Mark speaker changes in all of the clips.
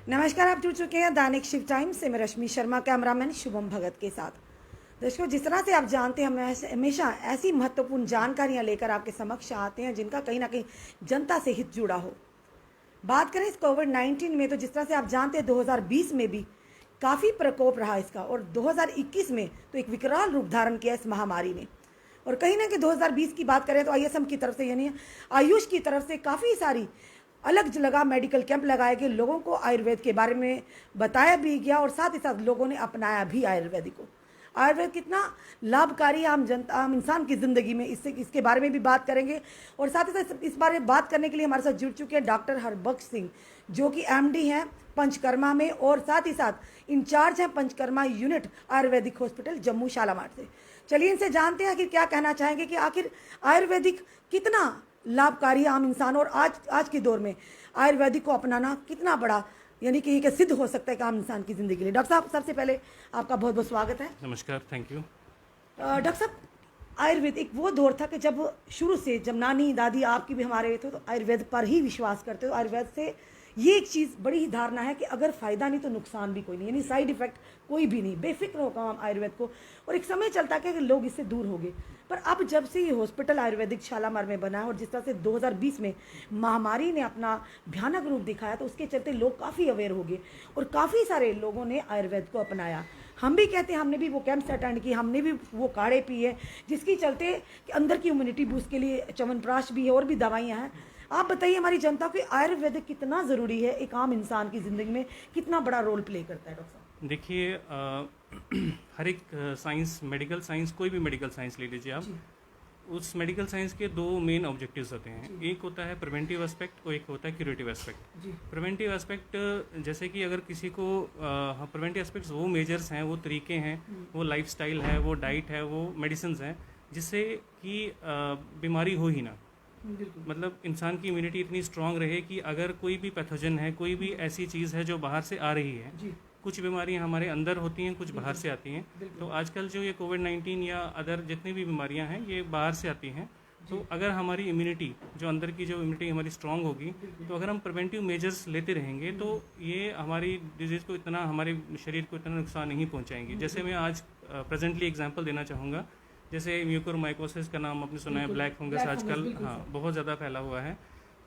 Speaker 1: नमस्कार, आप जुड़ चुके हैं दैनिक शिव टाइम्स से। मैं रश्मि शर्मा, कैमरामैन शुभम भगत के साथ। दर्शकों, जिस तरह से आप जानते हैं, हम हमेशा ऐसी महत्वपूर्ण जानकारियां लेकर आपके समक्ष आते हैं जिनका कहीं ना कहीं जनता से हित जुड़ा हो। बात करें इस कोविड-19 में, तो जिस तरह से आप जानते हैं 2020 में भी काफ़ी प्रकोप रहा इसका, और 2021 में तो एक विकराल रूप धारण किया इस महामारी ने। और कहीं ना कहीं 2020 की बात करें तो आईएसएम की तरफ से, यानी आयुष की तरफ से काफ़ी सारी अलग जगह मेडिकल कैंप लगाए गए, लोगों को आयुर्वेद के बारे में बताया भी गया और साथ ही साथ लोगों ने अपनाया भी आयुर्वेद को। आयुर्वेद कितना लाभकारी आम जनता, आम इंसान की ज़िंदगी में, इसके बारे में भी बात करेंगे। और साथ ही साथ इस बारे में बात करने के लिए हमारे साथ जुड़ चुके हैं डॉक्टर हरबख्श सिंह, जो कि एमडी हैं पंचकर्मा में और साथ ही साथ इंचार्ज हैं पंचकर्मा यूनिट आयुर्वेदिक हॉस्पिटल जम्मू शालामार से। चलिए इनसे जानते हैं कि क्या कहना चाहेंगे कि आखिर आयुर्वेदिक कितना लाभकारी आम इंसान, और आज के दौर में आयुर्वेदिक को अपनाना कितना बड़ा, यानी कि ये सिद्ध हो सकता है कि आम इंसान की ज़िंदगी के लिए। डॉक्टर साहब, सबसे पहले आपका बहुत बहुत स्वागत है।
Speaker 2: नमस्कार, थैंक यू।
Speaker 1: डॉक्टर साहब, आयुर्वेद एक वो दौर था कि जब शुरू से, जब नानी दादी आपकी भी हमारे थे, तो आयुर्वेद पर ही विश्वास करते हो। आयुर्वेद से ये एक चीज़ बड़ी ही धारणा है कि अगर फ़ायदा नहीं तो नुकसान भी कोई नहीं, यानी साइड इफेक्ट कोई भी नहीं, बेफिक्र होगा हम आयुर्वेद को। और एक समय चलता है कि लोग इससे दूर हो गए, पर अब जब से ये हॉस्पिटल आयुर्वेदिक शालामार में बना है और जिस तरह से 2020 में महामारी ने अपना भयानक रूप दिखाया, तो उसके चलते लोग काफ़ी अवेयर हो गए और काफ़ी सारे लोगों ने आयुर्वेद को अपनाया। हम भी कहते हैं, हमने भी वो कैंप्स अटेंड किए, हमने भी वो काढ़े पिए, जिसकी चलते कि अंदर की इम्यूनिटी बूस्ट के लिए च्यवनप्राश भी है और भी दवाइयाँ हैं। आप बताइए हमारी जनता को आयुर्वेद कितना ज़रूरी है, एक आम इंसान की ज़िंदगी में कितना बड़ा रोल प्ले करता है? डॉक्टर साहब
Speaker 2: देखिए, हर एक साइंस, मेडिकल साइंस, कोई भी मेडिकल साइंस ले लीजिए आप, उस मेडिकल साइंस के दो मेन ऑब्जेक्टिव्स होते हैं। एक होता है प्रिवेंटिव एस्पेक्ट और एक होता है क्यूरेटिव एस्पेक्ट। प्रिवेंटिव एस्पेक्ट, जैसे कि अगर किसी को प्रिवेंटिव एस्पेक्ट्स वो मेजर्स हैं, वो तरीके हैं, वो लाइफस्टाइल है, वो डाइट है, वो मेडिसिन हैं, जिससे कि बीमारी हो ही ना। मतलब इंसान की इम्यूनिटी इतनी स्ट्रांग रहे कि अगर कोई भी पैथोजन है, कोई भी ऐसी चीज़ है जो बाहर से आ रही है, कुछ बीमारियां हमारे अंदर होती हैं, कुछ बाहर से आती हैं। तो आजकल जो ये कोविड-19 या अदर जितनी भी बीमारियां हैं, ये बाहर से आती हैं। तो अगर हमारी इम्यूनिटी, जो अंदर की जो इम्यूनिटी हमारी स्ट्रांग होगी, तो अगर हम प्रिवेंटिव मेजर्स लेते रहेंगे तो ये हमारी डिजीज़ को इतना, हमारे शरीर को इतना नुकसान नहीं पहुँचाएंगी। जैसे मैं आज प्रेजेंटली एग्जाम्पल देना चाहूँगा, जैसे म्यूकोरमाइकोसिस का नाम आपने सुना है, ब्लैक फंगस आजकल बहुत ज़्यादा फैला हुआ है।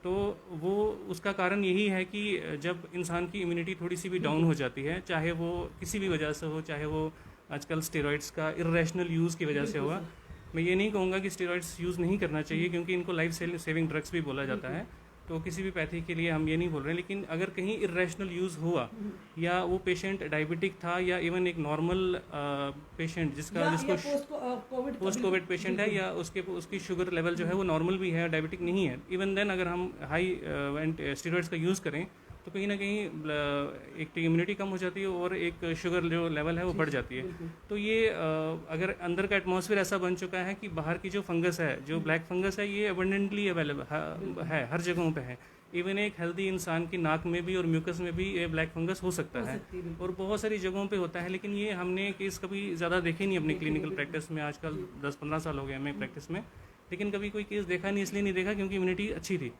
Speaker 2: तो वो, उसका कारण यही है कि जब इंसान की इम्यूनिटी थोड़ी सी भी डाउन हो जाती है, चाहे वो किसी भी वजह से हो, चाहे वो आजकल स्टेरॉइड्स का इरेशनल यूज़ की वजह से हुआ। मैं ये नहीं कहूँगा कि स्टेरॉइड्स यूज़ नहीं करना चाहिए, क्योंकि इनको लाइफ सेविंग ड्रग्स भी बोला जाता है, तो किसी भी पैथी के लिए हम ये नहीं बोल रहे हैं। लेकिन अगर कहीं इरेशनल यूज़ हुआ, या वो पेशेंट डायबिटिक था, या इवन एक नॉर्मल पेशेंट जिसको पोस्ट कोविड पेशेंट है, या उसकी शुगर लेवल जो है वो नॉर्मल भी है, डायबिटिक नहीं है, इवन देन अगर हम हाई स्टेरॉइड्स का यूज़ करें, तो कहीं ना कहीं एक तो इम्यूनिटी कम हो जाती है और एक शुगर जो लेवल है वो बढ़ जाती है। तो ये अगर अंदर का एटमॉस्फेयर ऐसा बन चुका है कि बाहर की जो फंगस है, जो ब्लैक फंगस है, ये अबंडेंटली अवेलेबल है, हर जगहों पे है। इवन एक हेल्दी इंसान की नाक में भी और म्यूकस में भी ये ब्लैक फंगस हो सकता है, और बहुत सारी जगहों पे होता है। लेकिन ये हमने केस कभी ज़्यादा देखे नहीं अपनी क्लिनिकल प्रैक्टिस में। आजकल 10-15 साल हो गए हमें प्रैक्टिस में, लेकिन कभी कोई केस देखा नहीं। इसलिए नहीं देखा क्योंकि इम्यूनिटी अच्छी थी।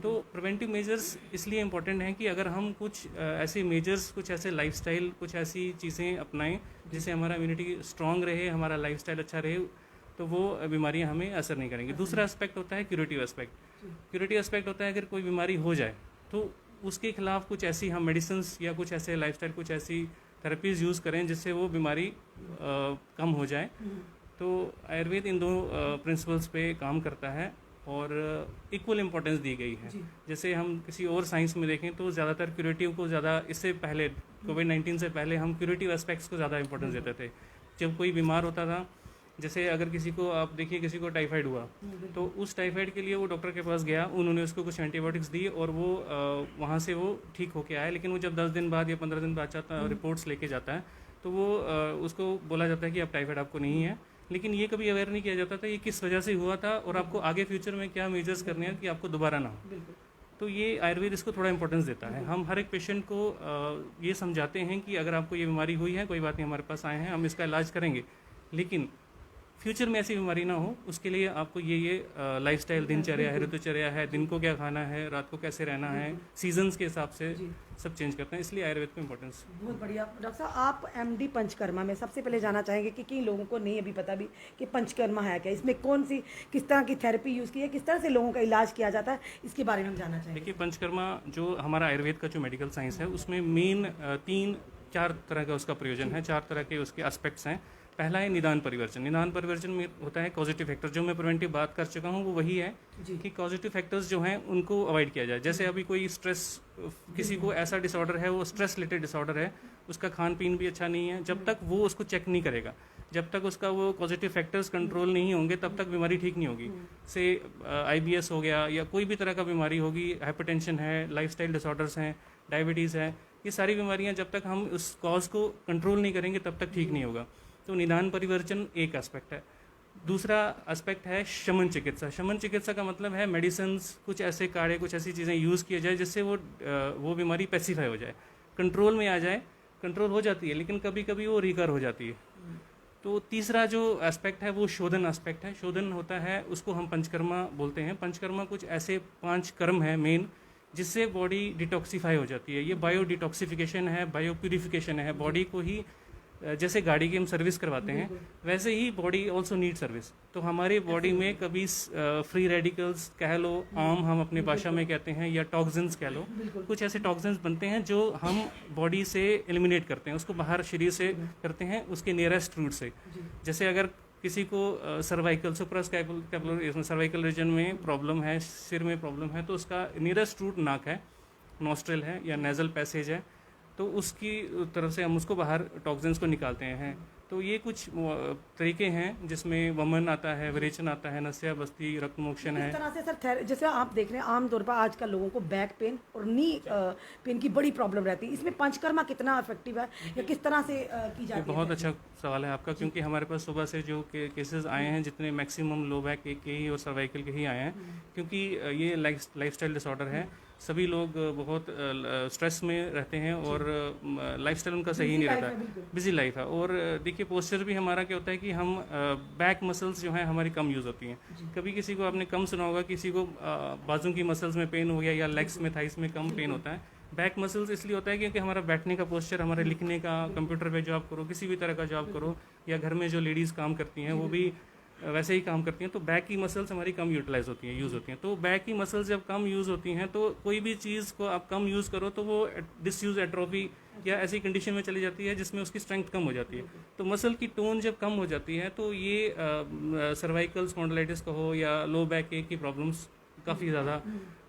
Speaker 2: तो प्रिवेंटिव मेजर्स इसलिए इंपॉर्टेंट हैं कि अगर हम कुछ ऐसे मेजर्स, कुछ ऐसे लाइफस्टाइल, कुछ ऐसी चीज़ें अपनाएं जिससे हमारा इम्यूनिटी स्ट्रांग रहे, हमारा लाइफस्टाइल अच्छा रहे, तो वो बीमारियां हमें असर नहीं करेंगी। दूसरा एस्पेक्ट होता है क्यूरेटिव एस्पेक्ट। क्यूरेटिव एस्पेक्ट होता है अगर कोई बीमारी हो जाए तो उसके खिलाफ कुछ ऐसी हम मेडिसिन्स या कुछ ऐसे लाइफस्टाइल, कुछ ऐसी थेरेपीज़ यूज़ करें जिससे वो बीमारी कम हो जाए। तो आयुर्वेद इन दो प्रिंसिपल्स पे काम करता है और इक्वल इम्पोर्टेंस दी गई है। जैसे हम किसी और साइंस में देखें तो ज़्यादातर क्यूरेटिव को ज़्यादा, इससे पहले कोविड-19 से पहले हम क्यूरेटिव एस्पेक्ट्स को ज़्यादा इंपॉर्टेंस देते थे। जब कोई बीमार होता था, जैसे अगर किसी को, आप देखिए किसी को टाइफाइड हुआ, तो उस टाइफाइड के लिए वो डॉक्टर के पास गया, उन्होंने उसको कुछ एंटीबायोटिक्स दी और वो वहाँ से वो ठीक होके आया। लेकिन वो जब 10 दिन बाद या 15 दिन बाद चाहता रिपोर्ट्स लेके जाता है, तो वो उसको बोला जाता है कि अब टाइफाइड आपको नहीं है। लेकिन ये कभी अवेयर नहीं किया जाता था ये किस वजह से हुआ था और आपको आगे फ्यूचर में क्या मेजर्स करने हैं कि आपको दोबारा ना हो। तो ये आयुर्वेद इसको थोड़ा इंपॉर्टेंस देता है। हम हर एक पेशेंट को ये समझाते हैं कि अगर आपको ये बीमारी हुई है, कोई बात नहीं, हमारे पास आए हैं, हम इसका इलाज करेंगे, लेकिन फ्यूचर में ऐसी बीमारी ना हो, उसके लिए आपको ये लाइफस्टाइल, दिनचर्या है, ऋतुचर्या है, दिन को क्या खाना है, रात को कैसे रहना है, सीजन्स के हिसाब से सब चेंज करते हैं, इसलिए आयुर्वेद को इम्पोर्टेंस।
Speaker 1: बहुत बढ़िया डॉक्टर साहब, आप एमडी पंचकर्मा में सबसे पहले जानना चाहेंगे कि कई लोगों को नहीं अभी पता भी कि पंचकर्मा है क्या, इसमें कौन सी किस तरह की थेरेपी यूज़ की है, किस तरह से लोगों का इलाज किया जाता है, इसके बारे में हम जानना चाहेंगे।
Speaker 2: देखिए, पंचकर्मा जो हमारा आयुर्वेद का जो मेडिकल साइंस है, उसमें मेन 3-4 तरह का उसका प्रयोजन है, 4 तरह के उसके एस्पेक्ट्स हैं। पहला है निदान परिवर्जन। निदान परिवर्जन में होता है पॉजिटिव फैक्टर, जो मैं प्रिवेंटिव बात कर चुका हूँ वो वही है कि पॉजिटिव फैक्टर्स जो हैं उनको अवॉइड किया जाए। जैसे अभी कोई स्ट्रेस, किसी को ऐसा डिसऑर्डर है, वो स्ट्रेस रिलेटेड डिसऑर्डर है, उसका खान पीन भी अच्छा नहीं है, जब तक वो उसको चेक नहीं करेगा, जब तक उसका वो पॉजिटिव फैक्टर्स कंट्रोल नहीं होंगे, तब तक बीमारी ठीक नहीं होगी। से IBS हो गया या कोई भी तरह का बीमारी होगी, हाइपरटेंशन है, लाइफस्टाइल डिसऑर्डर्स हैं, डायबिटीज़ है, ये सारी बीमारियां जब तक हम उस कॉज को कंट्रोल नहीं करेंगे तब तक ठीक नहीं होगा। तो निदान परिवर्जन एक एस्पेक्ट है। दूसरा एस्पेक्ट है शमन चिकित्सा। शमन चिकित्सा का मतलब है मेडिसिन्स, कुछ ऐसे काढ़े, कुछ ऐसी चीज़ें यूज़ किया जाए जिससे वो बीमारी पैसिफाई हो जाए, कंट्रोल में आ जाए। कंट्रोल हो जाती है लेकिन कभी कभी वो रिकर हो जाती है। तो तीसरा जो एस्पेक्ट है वो शोधन एस्पेक्ट है। शोधन होता है, उसको हम पंचकर्मा बोलते हैं। पंचकर्मा कुछ ऐसे 5 कर्म है मेन, जिससे बॉडी डिटॉक्सीफाई हो जाती है। ये बायो डिटॉक्सिफिकेशन है, बायो प्यूरिफिकेशन है। बॉडी को ही जैसे गाड़ी की हम सर्विस करवाते हैं, वैसे ही बॉडी ऑल्सो नीड सर्विस। तो हमारी बॉडी में कभी फ्री रेडिकल्स कह लो, आम हम अपनी भाषा में कहते हैं, या टॉक्सिन्स कह लो, कुछ ऐसे टॉक्सिन्स बनते हैं जो हम बॉडी से एलिमिनेट करते हैं, उसको बाहर शरीर से करते हैं उसके नियरेस्ट रूट से। जैसे अगर किसी को सर्वाइकल, सुप्रास्कैपुलर सर्वाइकल रीजन में प्रॉब्लम है, सिर में प्रॉब्लम है, तो उसका नियरेस्ट रूट नाक है, नॉस्ट्रल है या नेजल पैसेज है, तो उसकी तरफ से हम उसको बाहर टॉक्सिन्स को निकालते हैं। तो ये कुछ तरीके हैं जिसमें वमन आता है, विरेचन आता है, नस्या बस्ती, रक्त मोक्षण है।
Speaker 1: इस तरह से सर, जैसे आप देख रहे हैं आमतौर पर आजकल लोगों को बैक पेन और नी पेन की बड़ी प्रॉब्लम रहती है, इसमें पंचकर्मा कितना इफेक्टिव है या किस तरह से की जाती है?
Speaker 2: बहुत अच्छा सवाल है आपका, क्योंकि हमारे पास सुबह से जो केसेस आए हैं, जितने मैक्सिमम लो बैक के ही और सर्वाइकल के ही आए हैं, क्योंकि ये लाइफस्टाइल डिसऑर्डर है। सभी लोग बहुत स्ट्रेस में रहते हैं और लाइफस्टाइल उनका सही नहीं रहता, बिजी लाइफ है। और देखिए, पोस्चर भी हमारा क्या होता है कि हम बैक मसल्स जो हैं हमारी कम यूज़ होती हैं। कभी किसी को आपने कम सुना होगा, किसी को बाजू की मसल्स में पेन हो गया या लेग्स में, थाइस में कम पेन होता है। बैक मसल्स इसलिए होता है क्योंकि हमारा बैठने का पोस्चर, हमारे लिखने का, कंप्यूटर पे जॉब करो, किसी भी तरह का जॉब करो, या घर में जो लेडीज़ काम करती हैं वो भी वैसे ही काम करती हैं, तो बैक की मसल्स हमारी कम यूटिलाइज होती हैं, यूज़ होती हैं। तो बैक की मसल्स जब कम यूज़ होती हैं, तो कोई भी चीज़ को आप कम यूज़ करो तो वो डिसयूज, एट्रोफी या ऐसी कंडीशन में चली जाती है जिसमें उसकी स्ट्रेंथ कम हो जाती है। तो मसल की टोन जब कम हो जाती है तो ये सर्वाइकल स्पॉन्डिलाइटिस का हो या लो बैक एक की प्रॉब्लम्स काफ़ी ज़्यादा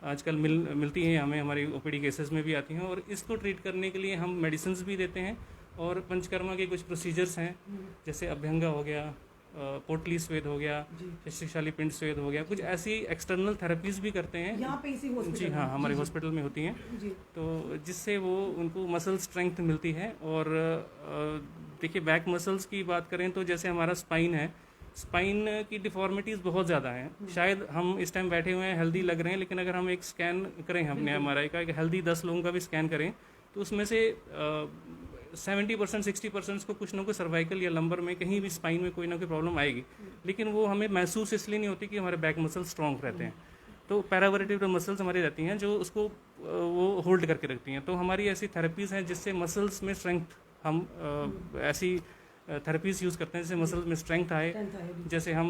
Speaker 2: आजकल मिलती हैं हमें, हमारी OPD केसेस में भी आती हैं। और इसको ट्रीट करने के लिए हम मेडिसिन भी देते हैं, और पंचकर्मा के कुछ प्रोसीजर्स हैं, जैसे अभ्यंगा हो गया, पोटली स्वेद हो गया, शक्तिशाली पिंड स्वेद हो गया, कुछ ऐसी एक्सटर्नल थेरेपीज भी करते हैं
Speaker 1: यहाँ पे इसी हॉस्पिटल
Speaker 2: जी हाँ, हमारे हॉस्पिटल में होती हैं। तो जिससे वो उनको मसल स्ट्रेंथ मिलती है। और देखिए, बैक मसल्स की बात करें तो जैसे हमारा स्पाइन है, स्पाइन की डिफॉर्मिटीज़ बहुत ज़्यादा हैं। शायद हम इस टाइम बैठे हुए हैं, हेल्दी लग रहे हैं, लेकिन अगर हम एक स्कैन करें, हमने MRI का एक हेल्दी 10 लोगों का भी स्कैन करें, तो उसमें से 70% 60% को कुछ ना कुछ सर्वाइकल या लंबर में कहीं भी स्पाइन में कोई ना कोई प्रॉब्लम आएगी, लेकिन वो हमें महसूस इसलिए नहीं होती कि हमारे बैक मसल स्ट्रॉन्ग रहते हैं। तो पैरावर्टेब्रल मसल्स हमारी रहती हैं जो उसको वो होल्ड करके रखती हैं। तो हमारी ऐसी थेरेपीज़ हैं जिससे मसल्स में स्ट्रेंथ, हम ऐसी थेरेपीज़ यूज़ करते हैं जिससे मसल्स में स्ट्रेंथ आए। जैसे हम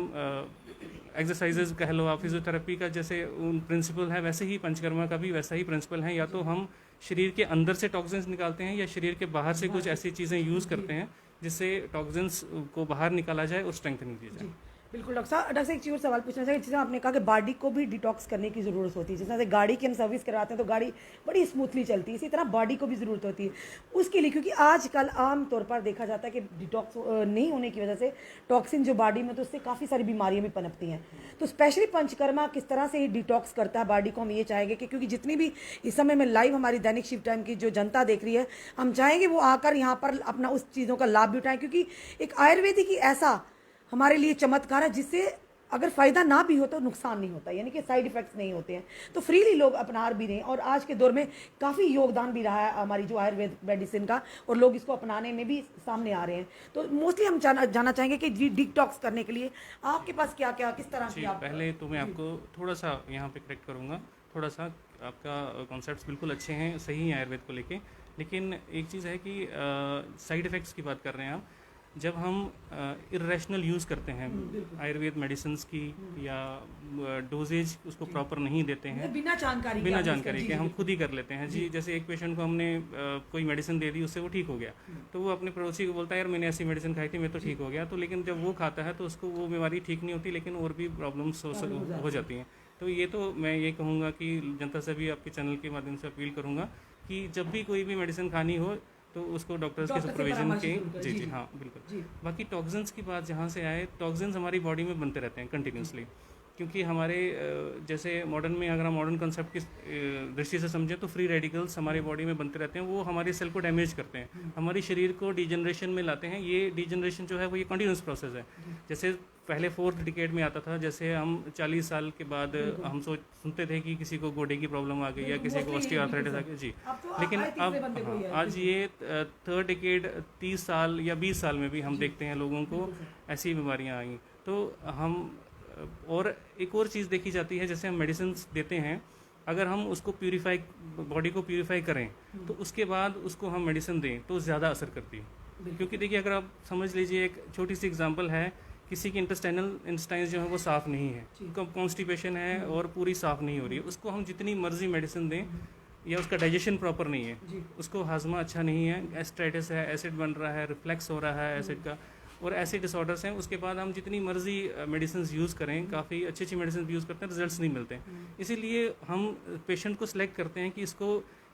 Speaker 2: एक्सरसाइजेज कह लो, आप फिजियोथेरेपी का जैसे प्रिंसिपल है, वैसे ही पंचकर्मा का भी वैसा ही प्रिंसिपल है। या तो हम शरीर के अंदर से टॉक्सिन्स निकालते हैं या शरीर के बाहर से कुछ ऐसी चीज़ें यूज़ करते हैं जिससे टॉक्सिन्स को बाहर निकाला जाए और स्ट्रेंथनिंग की जाए।
Speaker 1: बिल्कुल डॉक्टर साहब, एक चीज़ और सवाल पूछना चाहिए। जैसे आपने कहा कि बॉडी को भी डिटॉक्स करने की ज़रूरत होती है, जैसे गाड़ी की हम सर्विस करवाते हैं तो गाड़ी बड़ी स्मूथली चलती है, इसी तरह बॉडी को भी ज़रूरत होती है उसके लिए, क्योंकि आजकल आम तौर पर देखा जाता है कि डिटॉक्स नहीं होने की वजह से टॉक्सिन जो बॉडी में, तो उससे काफ़ी सारी बीमारियाँ भी पनपती हैं। तो स्पेशली पंचकर्मा किस तरह से ही डिटॉक्स करता है बॉडी को, हम ये चाहेंगे कि क्योंकि जितनी भी इस समय में लाइव हमारी दैनिक शिफ्ट टाइम की जो जनता देख रही है, हम चाहेंगे वो आकर यहाँ पर अपना उस चीज़ों का लाभ भी उठाएं, क्योंकि एक आयुर्वेदिक ही ऐसा हमारे लिए चमत्कार है जिससे अगर फ़ायदा ना भी हो तो नुकसान नहीं होता, यानी कि साइड इफ़ेक्ट्स नहीं होते हैं, तो फ्रीली लोग अपना भी रहे हैं। और आज के दौर में काफ़ी योगदान भी रहा है हमारी जो आयुर्वेद मेडिसिन का, और लोग इसको अपनाने में भी सामने आ रहे हैं। तो मोस्टली हम जानना चाहेंगे कि डिटॉक्स करने के लिए आपके पास क्या क्या किस तरह की
Speaker 2: जी,
Speaker 1: आप
Speaker 2: पहले तो मैं आपको थोड़ा सा यहाँ पे करेक्ट करूँगा। थोड़ा सा आपका कॉन्सेप्ट्स बिल्कुल अच्छे हैं, सही हैं आयुर्वेद को लेके, लेकिन एक चीज़ है कि साइड इफ़ेक्ट्स की बात कर रहे हैं आप। जब हम इरेशनल यूज़ करते हैं आयुर्वेद मेडिसिन्स की, या डोजेज उसको प्रॉपर नहीं देते हैं,
Speaker 1: बिना जानकारी
Speaker 2: बिना जानकारी के हम खुद ही कर लेते हैं। जी, जैसे एक पेशेंट को हमने कोई मेडिसिन दे दी, उससे वो ठीक हो गया, तो वो अपने पड़ोसी को बोलता है यार मैंने ऐसी मेडिसिन खाई थी, मैं तो ठीक हो गया। तो लेकिन जब वो खाता है तो उसको वो बीमारी ठीक नहीं होती, लेकिन और भी प्रॉब्लम्स हो जाती हैं। तो ये तो मैं ये कहूँगा कि जनता से भी आपके चैनल के माध्यम से अपील करूँगा कि जब भी कोई भी मेडिसिन खानी हो तो उसको डॉक्टर्स के सुपरविजन के, जी जी हाँ बिल्कुल। बाकी टॉक्सिन्स की बात जहाँ से आए, टॉक्सिन्स हमारी बॉडी में बनते रहते हैं कंटिन्यूसली, क्योंकि हमारे जैसे मॉडर्न में अगर हम मॉडर्न कंसेप्ट की दृष्टि से समझें तो फ्री रेडिकल्स हमारी बॉडी में बनते रहते हैं, वो हमारी सेल को डैमेज करते हैं, हमारे शरीर को डिजनरेशन में लाते हैं। ये डिजनरेशन जो है वो ये कंटिन्यूस प्रोसेस है। जैसे पहले 4th डिकेड में आता था, जैसे हम 40 साल के बाद हम सुनते थे कि किसी को गोडे की प्रॉब्लम आ गई या किसी को ऑस्टियोआर्थराइटिस आ गई जी, लेकिन अब आज ये 3rd डिकेड 30 साल या 20 साल में भी हम देखते हैं लोगों को ऐसी बीमारियां आई। तो हम और एक और चीज़ देखी जाती है, जैसे हम मेडिसिन देते हैं, अगर हम उसको प्यूरीफाई, बॉडी को प्यूरीफाई करें तो उसके बाद उसको हम मेडिसिन दें तो ज़्यादा असर करती है। क्योंकि देखिए, अगर आप समझ लीजिए, एक छोटी सी एग्जांपल है, किसी की इंटेस्टाइन्स जो है वो साफ़ नहीं है, कॉन्स्टिपेशन है और पूरी साफ़ नहीं हो रही है, उसको हम जितनी मर्जी मेडिसिन दें, या उसका डाइजेशन प्रॉपर नहीं है, उसको हाजमा अच्छा नहीं है, एस्ट्राइटिस है, एसिड बन रहा है, रिफ्लेक्स हो रहा है एसिड का, और ऐसे डिसऑर्डर्स हैं, उसके बाद हम जितनी मर्जी मेडिसिन यूज़ करें, काफ़ी अच्छी अच्छी मेडिसिन यूज़ करते हैं, रिजल्ट्स नहीं मिलते। इसीलिए हम पेशेंट को सिलेक्ट करते हैं कि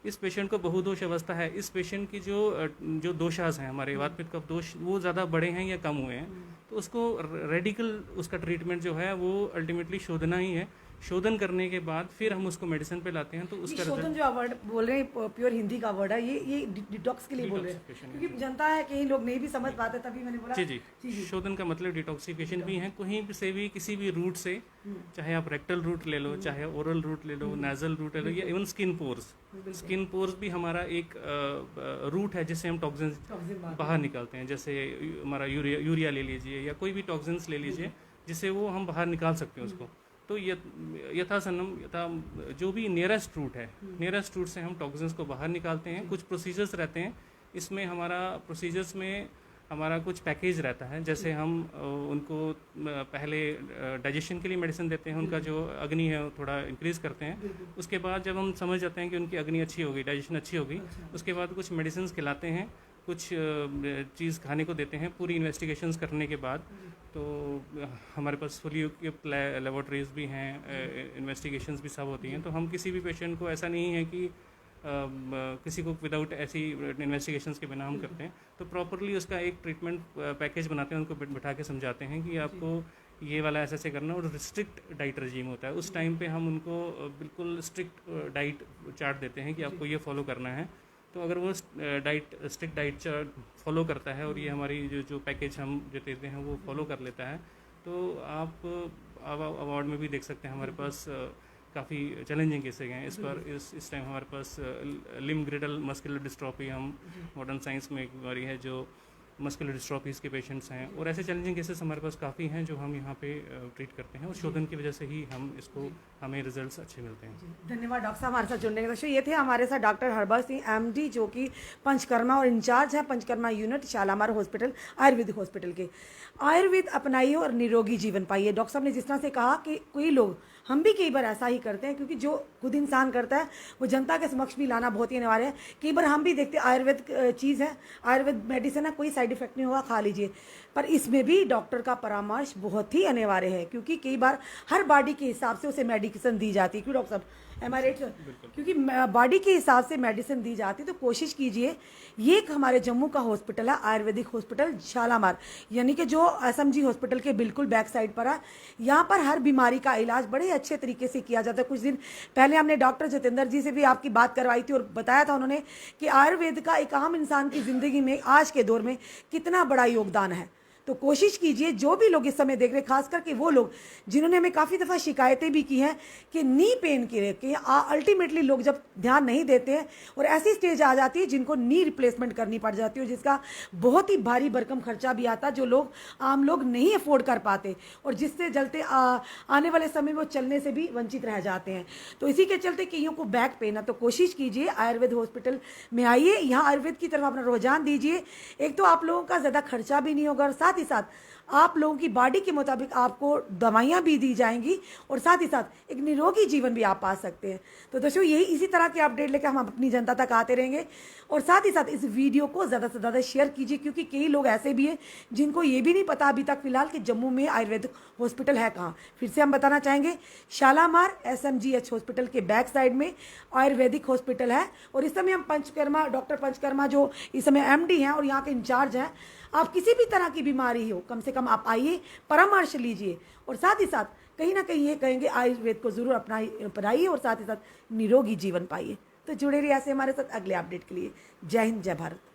Speaker 2: इस पेशेंट को बहुदोष अवस्था है, इस पेशेंट की जो दोषास हैं, हमारे वात पित्त कफ दोष, वो ज़्यादा बड़े हैं या कम हुए हैं, तो उसको रेडिकल उसका ट्रीटमेंट जो है वो अल्टीमेटली शोधना ही है। शोधन करने के बाद फिर हम उसको मेडिसिन पे लाते हैं, तो उसका
Speaker 1: शोधन जो वर्ड बोल रहे हैं प्योर हिंदी का वर्ड है, ये डिटॉक्स के लिए बोल रहे हैं, क्योंकि जनता है कई लोग नहीं भी समझ पाते, तभी मैंने बोला।
Speaker 2: जी जी, शोधन का मतलब डिटॉक्सिफिकेशन भी है, कहीं से भी किसी भी रूट से, चाहे आप रेक्टल रूट ले लो, चाहे ओरल रूट ले लो, नेजल रूट ले लो, या इवन स्किन पोर्स भी हमारा एक रूट है जिससे हम टॉक्सिन्स बाहर निकालते हैं। जैसे हमारा यूरिया ले लीजिए, या कोई भी टॉक्सिन्स ले लीजिए, जिससे वो हम बाहर निकाल सकते हैं उसको। तो यथा जो भी नियरेस्ट रूट है, नियरेस्ट रूट से हम टॉक्सिन्स को बाहर निकालते हैं। कुछ प्रोसीजर्स रहते हैं इसमें, प्रोसीजर्स में हमारा कुछ पैकेज रहता है। जैसे हम उनको पहले डाइजेशन के लिए मेडिसिन देते हैं, उनका जो अग्नि है वो थोड़ा इंक्रीज़ करते हैं। उसके बाद जब हम समझ जाते हैं कि उनकी अग्नि अच्छी हो गई, डाइजेशन अच्छी हो गई, उसके बाद कुछ मेडिसिन खिलाते हैं, कुछ चीज़ खाने को देते हैं। पूरी इन्वेस्टिगेशंस करने के बाद तो हमारे पास फुली इक्विप्ड लेबोरेटरीज भी हैं, इन्वेस्टिगेशंस भी सब होती हैं। तो हम किसी भी पेशेंट को, ऐसा नहीं है कि किसी को विदाउट ऐसी इन्वेस्टिगेशंस के बिना हम करते हैं। तो प्रॉपरली उसका एक ट्रीटमेंट पैकेज बनाते हैं, उनको बिठा के समझाते हैं कि आपको ये वाला ऐसे करना, और स्ट्रिक्ट डाइट रजीम होता है। उस टाइम पे हम उनको बिल्कुल स्ट्रिक्ट डाइट चार्ट देते हैं कि आपको ये फॉलो करना है। तो अगर वो स्ट्रिक्ट डाइट चार्ट फॉलो करता है, और ये हमारी जो पैकेज हम जो देते हैं वो फॉलो कर लेता है, तो आप अवार्ड में भी देख सकते हैं। हमारे पास काफ़ी चैलेंजिंग केसेस हैं इस टाइम हमारे पास लिम्ब ग्रिडल मस्कुलर डिस्ट्रॉफी, हम मॉडर्न साइंस में एक बीमारी है जो मस्कुलर डिस्ट्रॉफीज़ के पेशेंट्स हैं, और ऐसे चैलेंजिंग केसेस हमारे पास काफ़ी हैं जो हम यहाँ पे ट्रीट करते हैं, और शोधन की वजह से ही हमें रिजल्ट्स अच्छे मिलते हैं।
Speaker 1: धन्यवाद डॉक्टर साहब हमारे साथ जुड़ने के लिए। ये थे हमारे साथ डॉक्टर हरबल सिंह MD, जो कि पंचकर्मा और इंचार्ज है panchakarma unit Shalimar hospital, Ayurvedic hospital के। आयुर्वेद अपनाइए और निरोगी जीवन पाइए। डॉक्टर साहब ने जिस तरह से कहा कि कोई लोग, हम भी कई बार ऐसा ही करते हैं, क्योंकि जो खुद इंसान करता है वो जनता के समक्ष भी लाना बहुत ही अनिवार्य है। कई बार हम भी देखते हैं आयुर्वेद चीज़ है, आयुर्वेद मेडिसिन है, कोई साइड इफेक्ट नहीं होगा, खा लीजिए, पर इसमें भी डॉक्टर का परामर्श बहुत ही अनिवार्य है, क्योंकि कई बार हर बॉडी के हिसाब से उसे मेडिसिन दी जाती है। क्यों डॉक्टर साहब, एम आई राइट सर? क्योंकि बॉडी के हिसाब से मेडिसिन दी जाती है। तो कोशिश कीजिए, ये एक हमारे जम्मू का हॉस्पिटल है, आयुर्वेदिक हॉस्पिटल शालामार, यानी कि जो SMG हॉस्पिटल के बिल्कुल बैक साइड पर है। यहाँ पर हर बीमारी का इलाज बड़े अच्छे तरीके से किया जाता है। कुछ दिन पहले हमने डॉक्टर जितेंद्र जी से भी आपकी बात करवाई थी, और बताया था उन्होंने कि आयुर्वेद का एक आम इंसान की ज़िंदगी में आज के दौर में कितना बड़ा योगदान है। तो कोशिश कीजिए, जो भी लोग इस समय देख रहे हैं, खास करके वो लोग जिन्होंने हमें काफ़ी दफ़ा शिकायतें भी की हैं कि नी पेन के लिए अल्टीमेटली लोग जब ध्यान नहीं देते हैं और ऐसी स्टेज आ जाती है जिनको नी रिप्लेसमेंट करनी पड़ जाती है, जिसका बहुत ही भारी भरकम खर्चा भी आता है, जो लोग आम लोग नहीं अफोर्ड कर पाते और जिससे जलते आने वाले समय में वो चलने से भी वंचित रह जाते हैं। तो इसी के चलते कईयों को बैक पेन है, तो कोशिश कीजिए आयुर्वेद हॉस्पिटल में आइए, यहाँ आयुर्वेद की तरफ अपना रुझान दीजिए। एक तो आप लोगों का ज़्यादा खर्चा भी नहीं होगा और साथ ही साथ आप लोगों की बॉडी के मुताबिक आपको दवाइयाँ भी दी जाएंगी और साथ ही साथ एक निरोगी जीवन भी आप पा सकते हैं। तो दोस्तों यही इसी तरह के अपडेट लेकर हम अपनी जनता तक आते रहेंगे और साथ ही साथ इस वीडियो को ज़्यादा से ज़्यादा शेयर कीजिए, क्योंकि कई लोग ऐसे भी हैं जिनको ये भी नहीं पता अभी तक फिलहाल कि जम्मू में आयुर्वेदिक हॉस्पिटल है कहाँ। फिर से हम बताना चाहेंगे, शालामार SMGH हॉस्पिटल के बैक साइड में आयुर्वेदिक हॉस्पिटल है और इस समय हम डॉक्टर पंचकर्मा जो इस समय MD हैं और यहाँ के इंचार्ज हैं, आप किसी भी तरह की बीमारी हो कम से कम आप आइए, परामर्श लीजिए और साथ ही साथ कहीं ना कहीं ये कहेंगे आयुर्वेद को जरूर अपनाइए और साथ ही साथ निरोगी जीवन पाइए। तो जुड़े रहिए ऐसे हमारे साथ अगले अपडेट के लिए। जय हिंद, जय भारत।